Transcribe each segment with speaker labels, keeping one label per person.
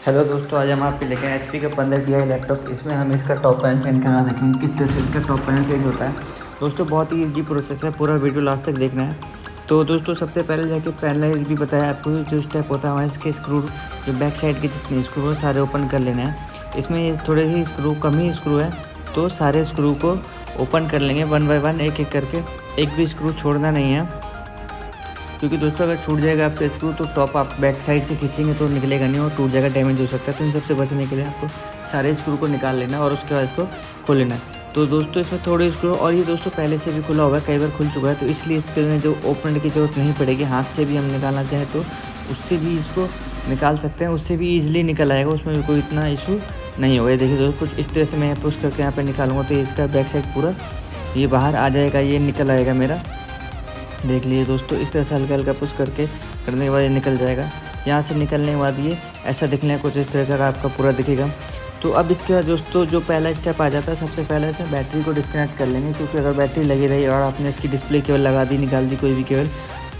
Speaker 1: Hello दोस्तों, आज हम आपके लेके आए HP का 15 TI लैपटॉप। इसमें हम इसका टॉप पैनल चेंज करना देखेंगे किस तरह से इसका टॉप पैनल चेंज होता है। दोस्तों बहुत ही इजी प्रोसेस है, पूरा वीडियो लास्ट तक देखना है। तो दोस्तों सबसे पहले जाके पैनल भी बताया आपको, जो स्टेप होता है हमारे इसके स्क्रू, जो बैक साइड के जितने स्क्रू हैं सारे ओपन कर लेने हैं। इसमें थोड़े ही स्क्रू, कम ही स्क्रू है, तो सारे स्क्रू को ओपन कर लेंगे वन बाय वन, एक एक करके। एक भी स्क्रू छोड़ना नहीं है, क्योंकि दोस्तों अगर छूट जाएगा आपका स्क्रू तो टॉप आप बैक साइड से खींचेंगे तो निकलेगा नहीं और टूट जाएगा, डैमेज हो सकता है। तो इन सबसे बचने के लिए आपको सारे स्क्रू को निकाल लेना और उसके बाद इसको खोल लेना है। तो दोस्तों इसमें थोड़े स्क्रू, और ये दोस्तों पहले से भी खुला हुआ है, कई बार खुल चुका है, तो इसलिए इसके में जो ओपनर की ज़रूरत नहीं पड़ेगी। हाथ से भी हम निकालना चाहें तो उससे भी इसको निकाल सकते हैं, उससे भी ईजिली निकल आएगा, उसमें भी कोई इतना इशू नहीं होगा। देखिए दोस्तों कुछ इस तरह से मैं पुश करके यहाँ पर निकालूंगा तो इसका बैक साइड पूरा ये बाहर आ जाएगा, ये निकल आएगा मेरा। देख लीजिए दोस्तों, इस तरह से हल्का हल्का पुश करके करने के बाद ये निकल जाएगा। यहाँ से निकलने के बाद ये ऐसा दिखने का कुछ इस तरह का आपका पूरा दिखेगा। तो अब इसके बाद दोस्तों जो पहला स्टेप आ जाता है, सबसे पहले से बैटरी को डिस्कनेक्ट कर लेंगे, क्योंकि अगर बैटरी लगी रही और आपने इसकी डिस्प्ले केबल लगा दी, निकाल दी कोई भी केबल,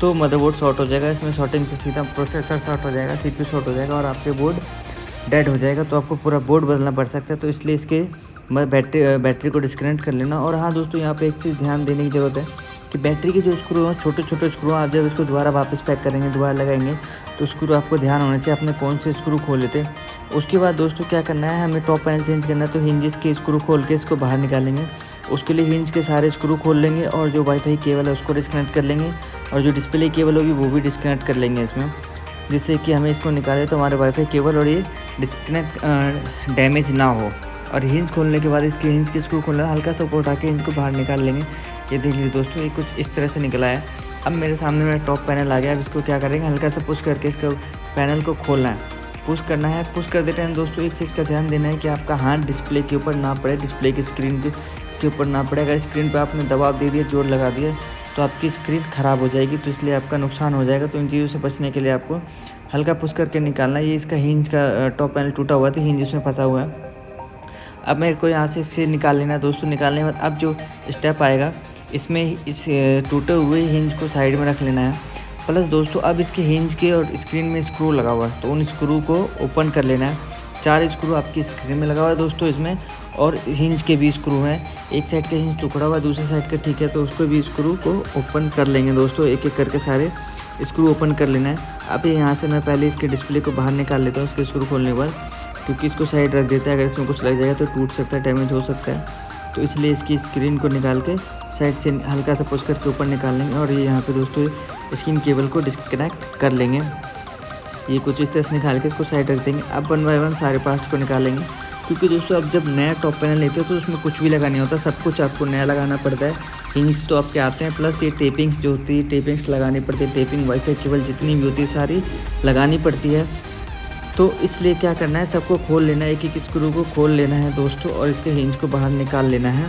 Speaker 1: तो मदरबोर्ड शॉर्ट हो जाएगा। इसमें शॉर्टिंग से सीधा प्रोसेसर शॉर्ट हो जाएगा, CPU शॉर्ट हो जाएगा और आपके बोर्ड डेड हो जाएगा। तो आपको पूरा बोर्ड बदलना पड़ सकता है, तो इसलिए इसके बैटरी को डिस्कनेक्ट कर लेना। और हाँ दोस्तों, यहाँ पे एक चीज़ ध्यान देने की ज़रूरत है कि बैटरी के जो स्क्रू हैं, छोटे छोटे स्क्रू, आप जब इसको दोबारा वापस पैक करेंगे, दोबारा लगाएंगे, तो स्क्रू आपको ध्यान होना चाहिए आपने कौन से स्क्रू खोले थे। उसके बाद दोस्तों क्या करना है, हमें टॉप पैनल चेंज करना है, तो हिंजेस के स्क्रू खोल के इसको बाहर निकालेंगे। उसके लिए हिंज के सारे स्क्रू खोल लेंगे और जो वाईफाई केबल है उसको डिस्कनेक्ट कर लेंगे, और जो डिस्प्ले केबल होगी वो भी डिस्कनेक्ट कर लेंगे इसमें, जिससे कि हमें इसको निकाले तो हमारे वाईफाई केबल और ये डिस्कनेक्ट डैमेज ना हो। और हिंज खोलने के बाद इसके हिंज के स्क्रू खोलना, हल्का सा ऊपर उठा के इनको बाहर निकाल लेंगे। ये देख लीजिए दोस्तों, ये कुछ इस तरह से निकला है। अब मेरे सामने मेरा टॉप पैनल आ गया। अब इसको क्या करेंगे, हल्का सा पुश करके इसको पैनल को खोलना है, पुश करना है। पुश कर देते हैं दोस्तों, एक चीज़ का ध्यान देना है कि आपका हाथ डिस्प्ले के ऊपर ना पड़े, डिस्प्ले की स्क्रीन के ऊपर ना पड़े। अगर स्क्रीन पर आपने दबाव दे दिया, जोर लगा दिया, तो आपकी स्क्रीन ख़राब हो जाएगी, तो इसलिए आपका नुकसान हो जाएगा। तो इन चीज़ों से बचने के लिए आपको हल्का पुश करके निकालना है। ये इसका हिंज का टॉप पैनल टूटा हुआ था, हिंज इसमें फंसा हुआ है। अब मेरे को यहाँ से इससे निकाल लेना है दोस्तों। निकालने के बाद अब जो स्टेप आएगा, इसमें इस टूटे हुए हिंज को साइड में रख लेना है। प्लस दोस्तों अब इसके हिंज के और स्क्रीन में स्क्रू लगा हुआ है, तो उन स्क्रू को ओपन कर लेना है। 4 स्क्रू आपकी स्क्रीन में लगा हुआ है दोस्तों इसमें, और हिंज के भी स्क्रू हैं। एक साइड का हिंज टुकड़ा हुआ है, दूसरी साइड का ठीक है, तो उसको भी स्क्रू को ओपन कर लेंगे दोस्तों। एक एक करके सारे स्क्रू ओपन कर लेना है। अब यहाँ से मैं पहले इसके डिस्प्ले को बाहर निकाल लेता हूँ इसके स्क्रू खोलने के बाद, क्योंकि इसको साइड रख देता है, अगर इसमें कुछ लग जाएगा तो टूट सकता है, डैमेज हो सकता है। तो इसलिए इसकी स्क्रीन को निकाल के साइड से हल्का सा पुश करके ऊपर निकाल लेंगे, और ये यहाँ पे दोस्तों स्क्रीन केबल को डिस्कनेक्ट कर लेंगे। ये कुछ इस तरह से निकाल के इसको साइड रख देंगे। अब वन बाय वन सारे पार्ट्स को निकालेंगे, क्योंकि दोस्तों अब जब नया टॉप पैनल लेते हैं तो उसमें कुछ भी लगा नहीं होता, सब कुछ आपको नया लगाना पड़ता है। हिंज तो आपके आते हैं, प्लस ये टेपिंग्स जो होती है, टेपिंग्स लगानी पड़ती है। टेपिंग वाईफाई केबल जितनी भी होती है सारी लगानी पड़ती है। तो इसलिए क्या करना है, सबको खोल लेना है, एक एक स्क्रू को खोल लेना है दोस्तों, और इसके हिंज को बाहर निकाल लेना है।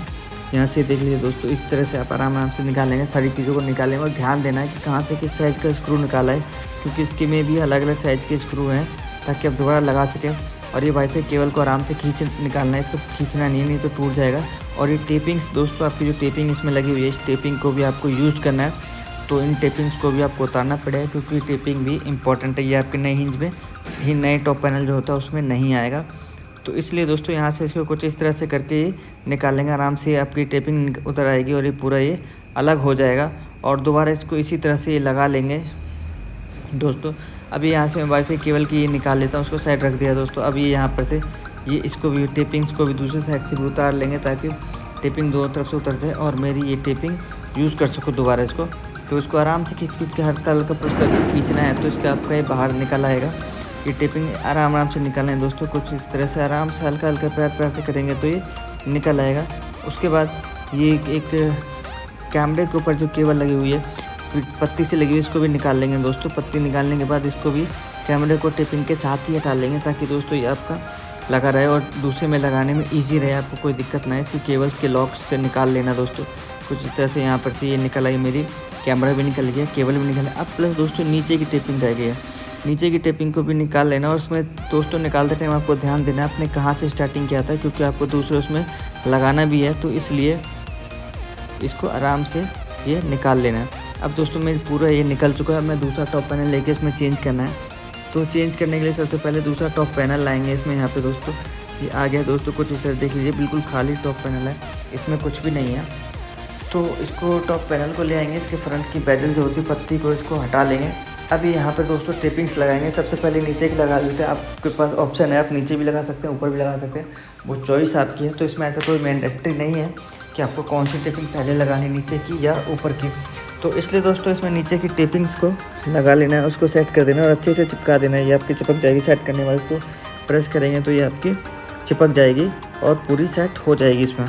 Speaker 1: यहाँ से देख लीजिए दोस्तों, इस तरह से आप आराम से निकालेंगे, सारी चीज़ों को निकालेंगे। और ध्यान देना है कि कहाँ से किस साइज़ का स्क्रू निकाला है, क्योंकि इसके में भी अलग अलग साइज़ के स्क्रू हैं, ताकि आप दोबारा लगा सकें। और ये वाईफाई केबल को आराम से खींच निकालना है, इसको खींचना नहीं तो टूट जाएगा। और ये टेपिंग्स दोस्तों, आपकी जो टेपिंग इसमें लगी हुई है, इस टेपिंग को भी आपको यूज़ करना है। तो इन टेपिंग्स को भी आपको उतारना पड़ेगा, क्योंकि टेपिंग भी इंपॉर्टेंट है। ये आपके नए हिंज में ही, नए टॉप पैनल जो होता है उसमें नहीं आएगा। तो इसलिए दोस्तों यहाँ से इसको कुछ इस तरह से करके ये निकालेंगे, आराम से आपकी टेपिंग उतर आएगी और ये पूरा ये अलग हो जाएगा। और दोबारा इसको इसी तरह से ये लगा लेंगे दोस्तों। अभी यहाँ से मैं वाईफाई केबल की ये निकाल लेता हूँ, उसको साइड रख दिया दोस्तों। अब ये यहाँ पर से ये इसको भी, टेपिंग्स को भी दूसरी साइड से भी उतार लेंगे, ताकि टेपिंग दोनों तरफ से उतर जाए और मेरी ये टेपिंग यूज़ कर सकूँ दोबारा इसको। तो इसको आराम से खींच के हल्का हल्का पुश करके खींचना है, तो इसका आपका ये बाहर निकल आएगा। ये टेपिंग आराम से निकालना है दोस्तों, कुछ इस तरह से आराम से हल्का हल्का प्यार से करेंगे तो ये निकल आएगा। उसके बाद ये एक कैमरे के ऊपर जो केबल लगी हुई है, पत्ती से लगी हुई, इसको भी निकाल लेंगे दोस्तों। पत्ती निकालने के बाद इसको भी कैमरे को टेपिंग के साथ ही हटा लेंगे, ताकि दोस्तों ये आपका लगा रहे और दूसरे में लगाने में ईजी रहे, आपको कोई दिक्कत ना है। इसकी केबल्स के लॉक से निकाल लेना दोस्तों। कुछ इस तरह से यहाँ पर से ये निकल आई, मेरी कैमरा भी निकल गया, केबल भी निकल गया। अब प्लस दोस्तों नीचे की टेपिंग रह गई है, नीचे की टेपिंग को भी निकाल लेना। और उसमें दोस्तों निकालते टाइम आपको ध्यान देना है आपने कहाँ से स्टार्टिंग किया था, क्योंकि आपको दूसरे उसमें लगाना भी है, तो इसलिए इसको आराम से ये निकाल लेना है। अब दोस्तों मेरी पूरा ये निकल चुका है, मैं दूसरा टॉप पैनल लेके इसमें चेंज करना है। तो चेंज करने के लिए सबसे पहले दूसरा टॉप पैनल लाएंगे इसमें। यहाँ पे दोस्तों ये आ गया दोस्तों, कुछ इस तरह देख लीजिए, बिल्कुल खाली टॉप पैनल है, इसमें कुछ भी नहीं है। तो इसको टॉप पैनल को ले आएंगे, इसके फ्रंट की बेजल जो होती है पत्ती को इसको हटा लेंगे। अभी यहाँ पर दोस्तों टेपिंग्स लगाएंगे। सबसे पहले नीचे की लगा देते हैं। आपके पास ऑप्शन है, आप नीचे भी लगा सकते हैं, ऊपर भी लगा सकते हैं, वो चॉइस आपकी है। तो इसमें ऐसा कोई मैंडेटरी नहीं है कि आपको कौन सी टेपिंग पहले लगानी, नीचे की या ऊपर की। तो इसलिए दोस्तों इसमें नीचे की टेपिंग्स को लगा लेना है, उसको सेट कर देना और अच्छे से चिपका देना है। ये आपकी चिपक जाएगी सेट करने के बाद, इसको प्रेस करेंगे तो ये आपकी चिपक जाएगी और पूरी सेट हो जाएगी इसमें।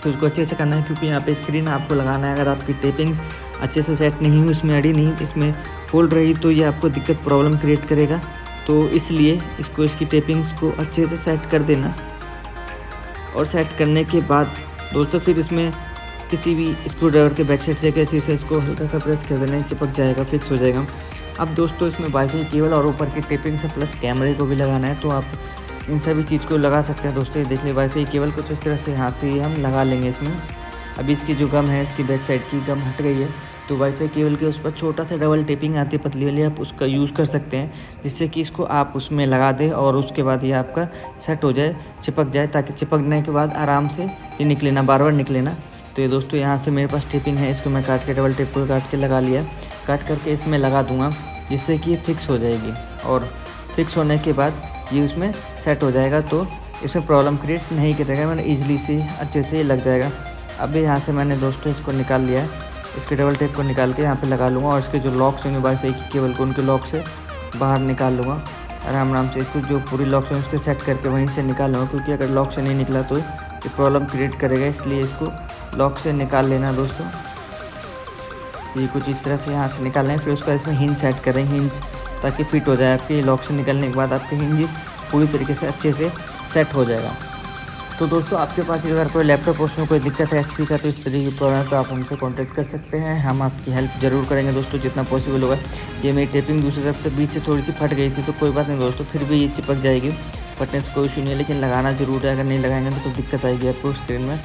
Speaker 1: तो उसको अच्छे से करना है, क्योंकि यहाँ पे स्क्रीन आपको लगाना है। अगर आपकी टेपिंग्स अच्छे से सेट नहीं हुई, उसमें अड़ी नहीं, इसमें फोल्ड रही, तो ये आपको दिक्कत प्रॉब्लम क्रिएट करेगा। तो इसलिए इसको इसकी टेपिंग्स को अच्छे से सेट कर देना। और सेट करने के बाद दोस्तों फिर इसमें किसी भी स्क्रू ड्राइवर के बैक साइड से कैसे से इसको हल्का सा प्रेस कर देना है, चिपक जाएगा, फिक्स हो जाएगा। अब दोस्तों इसमें वाईफाई केबल और ऊपर की टेपिंग से प्लस कैमरे को भी लगाना है, तो आप इन सभी चीज़ को लगा सकते हैं दोस्तों। ये देख ले वाईफाई केबल को तो इस तरह से हाथ से ही हम लगा लेंगे इसमें। अभी इसकी जो गम है, इसकी बैक साइड की गम हट गई है, तो वाईफाई केबल के उस पर छोटा सा डबल टेपिंग आती है पतली वाली, आप उसका यूज़ कर सकते हैं, जिससे कि इसको आप उसमें लगा दें और उसके बाद ये आपका सेट हो जाए, चिपक जाए, ताकि चिपकने के बाद आराम से ये निकले ना, बार बार निकले ना। तो ये दोस्तों यहाँ से मेरे पास टेपिंग है, इसको मैं काट के डबल टेप को काट के लगा लिया, काट करके इसमें लगा दूँगा, जिससे कि ये फिक्स हो जाएगी। और फिक्स होने के बाद ये उसमें सेट हो जाएगा, तो इसमें प्रॉब्लम क्रिएट नहीं करेगा, मैंने ईजिली से अच्छे से लग जाएगा। अब यहाँ से मैंने दोस्तों इसको निकाल लिया है, इसके डबल टेप को निकाल के यहाँ पे लगा लूँगा और इसके जो लॉक्स होंगे वाईफाई की केबल को, उनके लॉक से बाहर निकाल लूँगा आराम से। इसको जो पूरी लॉक्स हैं उसको सेट करके वहीं से निकाल लूँगा, क्योंकि अगर लॉक से नहीं निकला तो ये प्रॉब्लम क्रिएट करेगा, इसलिए इसको लॉक से निकाल लेना दोस्तों। ये कुछ इस तरह से यहाँ से निकाल लें, फिर उसका इसमें हिंज सेट करें, हिंज ताकि फिट हो जाए आपके लॉक से निकलने के बाद, आपके हिंजेस पूरी तरीके से अच्छे से सेट हो जाएगा। तो दोस्तों आपके पास अगर कोई लैपटॉप उसमें कोई दिक्कत है HP का, तो इस तरीके की प्रॉब्लम तो आप हमसे कांटेक्ट कर सकते हैं, हम आपकी हेल्प ज़रूर करेंगे दोस्तों जितना पॉसिबल होगा। ये मेरी टेपिंग दूसरी तरफ से बीच से थोड़ी सी फट गई थी, तो कोई बात नहीं दोस्तों, फिर भी ये चिपक जाएगी, फटने से कोई इशू नहीं है, लेकिन लगाना ज़रूर है। अगर नहीं लगाएंगे तो दिक्कत आएगी आपको स्क्रीन में,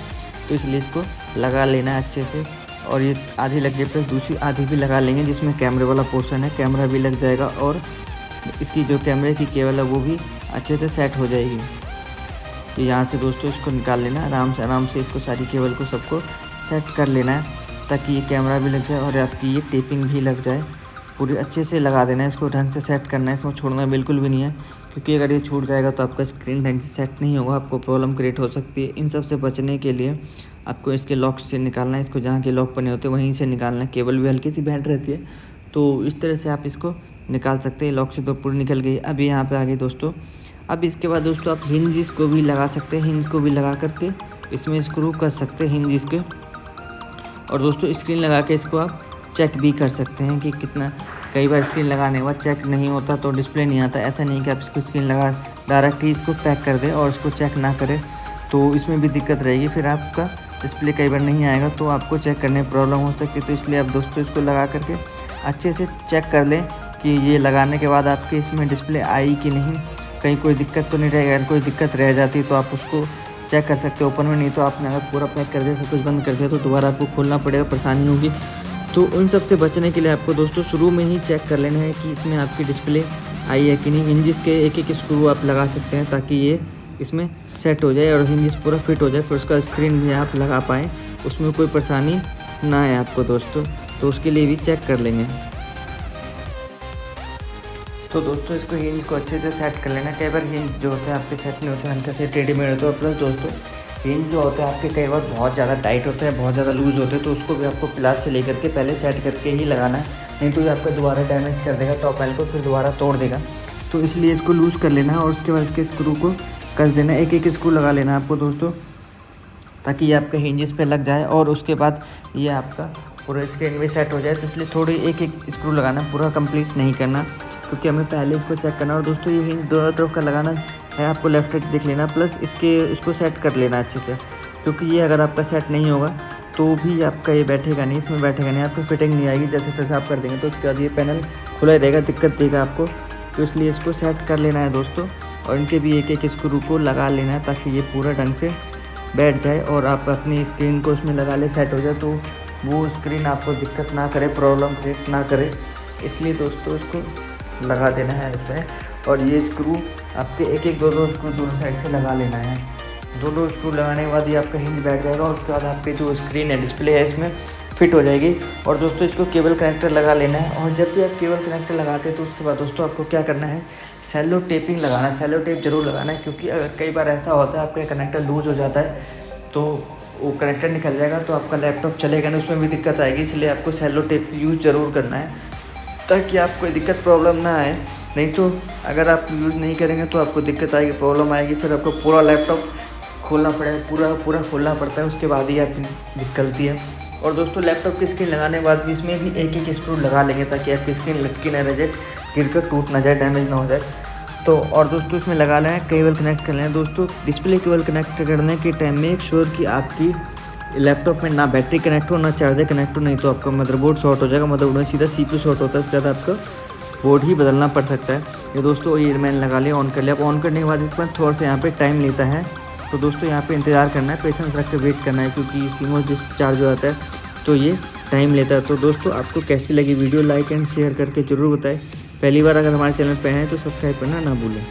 Speaker 1: तो इसलिए इसको लगा लेना है अच्छे से। और ये आधी लग गई, प्लस दूसरी आधी भी लगा लेंगे जिसमें कैमरे वाला पोर्शन है, कैमरा भी लग जाएगा और इसकी जो कैमरे की केबल है वो भी अच्छे से सेट हो जाएगी। तो यहाँ से दोस्तों इसको निकाल लेना आराम से इसको सारी केबल को सबको सेट कर लेना है, ताकि ये कैमरा भी लग जाए और आपकी ये टेपिंग भी लग जाए। पूरी अच्छे से लगा देना है, इसको ढंग से सेट करना है, इसमें छोड़ना बिल्कुल भी नहीं है, क्योंकि अगर ये छूट जाएगा तो आपका स्क्रीन ढंग से सेट नहीं होगा, आपको प्रॉब्लम क्रिएट हो सकती है। इन सब से बचने के लिए आपको इसके लॉक से निकालना है, इसको जहाँ के लॉक बने होते हैं वहीं से निकालना है। केबल भी हल्की सी बैंड रहती है, तो इस तरह से आप इसको निकाल सकते हैं। लॉक से तो पूरी निकल गई। अभी यहाँ पे आ गई दोस्तों। अब इसके बाद दोस्तों आप हिंजेस को भी लगा सकते हैं, हिंज को भी लगा करके इसमें स्क्रू कर सकते हैं हिंजेस के। और दोस्तों स्क्रीन लगा के इसको आप चेक भी कर सकते हैं कि कितना, कई बार स्क्रीन लगाने के बाद चेक नहीं होता तो डिस्प्ले नहीं आता। ऐसा नहीं कि आप इसको स्क्रीन लगा डायरेक्टली इसको पैक कर दें और इसको चेक ना करें, तो इसमें भी दिक्कत रहेगी, फिर आपका डिस्प्ले कई बार नहीं आएगा, तो आपको चेक करने में प्रॉब्लम हो सकती है। तो इसलिए आप दोस्तों इसको लगा करके अच्छे से चेक कर लें कि ये लगाने के बाद आपके इसमें डिस्प्ले आई कि नहीं, कहीं कोई दिक्कत तो नहीं रहेगी। अगर कोई दिक्कत रह जाती है तो आप उसको चेक कर सकते हो ओपन में, नहीं तो आपने अगर पूरा पैक कर दिया, सब कुछ बंद कर दिया, तो दोबारा आपको खोलना पड़ेगा, परेशानी होगी। तो उन सब से बचने के लिए आपको दोस्तों शुरू में ही चेक कर लेना है कि इसमें आपकी डिस्प्ले आई है कि नहीं। हिंजेस के एक एक स्क्रू आप लगा सकते हैं ताकि ये इसमें सेट हो जाए और हिंजेस पूरा फिट हो जाए, फिर उसका स्क्रीन भी आप लगा पाएँ, उसमें कोई परेशानी ना आए आपको दोस्तों। तो उसके लिए भी चेक कर लेंगे। तो दोस्तों इसको हिंज को अच्छे से सेट कर लेना। कई बार हिंज जो होते हैं आपके सेट नहीं होते, हल्के से टेढ़े मेढ़े होते हैं। प्लस दोस्तों हिंज जो होते हैं आपके कई बार बहुत ज़्यादा टाइट होते हैं, बहुत ज़्यादा लूज़ होते हैं, तो उसको भी आपको प्लास से लेकर के पहले सेट करके ही लगाना है, नहीं तो ये आपका दोबारा डैमेज कर देगा टॉप पैनल को, फिर दोबारा तोड़ देगा। तो इसलिए इसको लूज़ कर लेना और उसके बाद इसके स्क्रू को कस देना। एक एक स्क्रू लगा लेना आपको दोस्तों, ताकि ये आपके हिंजेस पे लग जाए और उसके बाद ये आपका पूरा स्क्रीन भी सेट हो जाए। तो इसलिए थोड़ी एक एक स्क्रू लगाना, पूरा कंप्लीट नहीं करना, क्योंकि हमें पहले इसको चेक करना। और दोस्तों ये हिंज दोनों तरफ का लगाना है, आपको लेफ्ट राइट देख लेना, प्लस इसको सेट कर लेना अच्छे से, क्योंकि ये अगर आपका सेट नहीं होगा तो भी आपका ये बैठेगा नहीं, इसमें बैठेगा नहीं, आपको फिटिंग नहीं आएगी। जैसे तैसे आप कर देंगे तो उसके बाद ये पैनल खुला रहेगा, दिक्कत देगा आपको। तो इसलिए इसको सेट कर लेना है दोस्तों, और इनके भी एक एक स्क्रू को लगा लेना है ताकि ये पूरा ढंग से बैठ जाए और आप अपनी स्क्रीन को उसमें लगा ले, सेट हो जाए, तो वो स्क्रीन आपको दिक्कत ना करे, प्रॉब्लम क्रिएट ना करे। इसलिए दोस्तों इसको लगा देना है इसमें। और ये स्क्रू आपके एक एक दो स्क्रू दोनों साइड से लगा लेना है। दोनों स्क्रू लगाने के बाद ये आपका हिंज बैठ जाएगा और उसके बाद आपकी जो स्क्रीन है, डिस्प्ले है, इसमें फिट हो जाएगी। और दोस्तों इसको केबल कनेक्टर लगा लेना है। और जब भी आप केबल कनेक्टर लगाते हैं तो उसके बाद दोस्तों आपको क्या करना है, सेलो टेपिंग लगाना है। सेलो टेप जरूर लगाना है, क्योंकि अगर कई बार ऐसा होता है आपका कनेक्टर लूज़ हो जाता है तो वो कनेक्टर निकल जाएगा तो आपका लैपटॉप चलेगा नहीं, उसमें भी दिक्कत आएगी। इसलिए आपको सेलो टेप यूज़ ज़रूर करना है ताकि आपको कोई दिक्कत प्रॉब्लम ना आए। नहीं तो अगर आप यूज़ नहीं करेंगे तो आपको दिक्कत आएगी, प्रॉब्लम आएगी, फिर आपको पूरा लैपटॉप खोलना पड़ेगा, पूरा खोलना पड़ता है, उसके बाद ही आपकी निकलती है। और दोस्तों लैपटॉप की स्क्रीन लगाने के बाद भी इसमें भी एक एक स्क्रू लगा लेंगे ताकि आपकी स्क्रीन लटकी ना रह जाए, गिर कर टूट ना जाए, डैमेज ना हो जाए। तो और दोस्तों इसमें लगा लें, केबल कनेक्ट कर लें। दोस्तों डिस्प्ले केबल कनेक्ट करने के टाइम में मेक श्योर कि आपकी लैपटॉप में ना बैटरी कनेक्ट हो ना चार्जर कनेक्ट हो, नहीं तो आपका मदरबोर्ड शॉर्ट हो जाएगा। मदरबोर्ड में सीधा CPU शॉर्ट होता है, उसके बाद आपका बोर्ड ही बदलना पड़ सकता है। ये दोस्तों ये मैंने लगा लिया, ऑन कर लिया। अब ऑन करने के बाद इसमें थोड़ा सा यहाँ पे टाइम लेता है, तो दोस्तों यहाँ पे इंतज़ार करना है, पेशेंस रख के वेट करना है, क्योंकि CMOS डिस्चार्ज हो जाता है तो ये टाइम लेता है। तो दोस्तों आपको कैसी लगी वीडियो, लाइक एंड शेयर करके ज़रूर बताएं। पहली बार अगर हमारे चैनल पे हैं तो सब्सक्राइब करना ना भूलें।